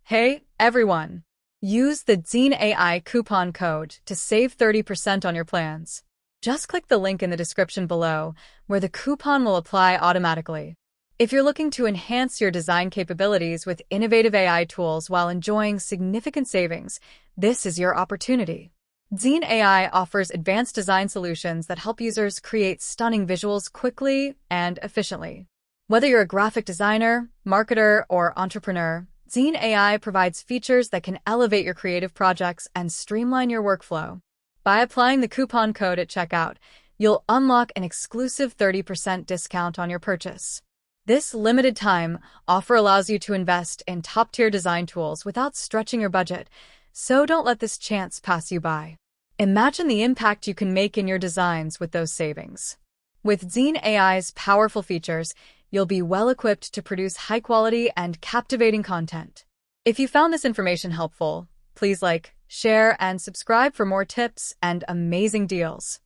Hey, everyone! Use the Dzine AI coupon code to save 30% on your plans. Just click the link in the description below, where the coupon will apply automatically. If you're looking to enhance your design capabilities with innovative AI tools while enjoying significant savings, this is your opportunity. Dzine AI offers advanced design solutions that help users create stunning visuals quickly and efficiently. Whether you're a graphic designer, marketer, or entrepreneur, Dzine AI provides features that can elevate your creative projects and streamline your workflow. By applying the coupon code at checkout, you'll unlock an exclusive 30% discount on your purchase. This limited-time offer allows you to invest in top-tier design tools without stretching your budget, so don't let this chance pass you by. Imagine the impact you can make in your designs with those savings. With Dzine AI's powerful features, you'll be well-equipped to produce high-quality and captivating content. If you found this information helpful, please like, share, and subscribe for more tips and amazing deals.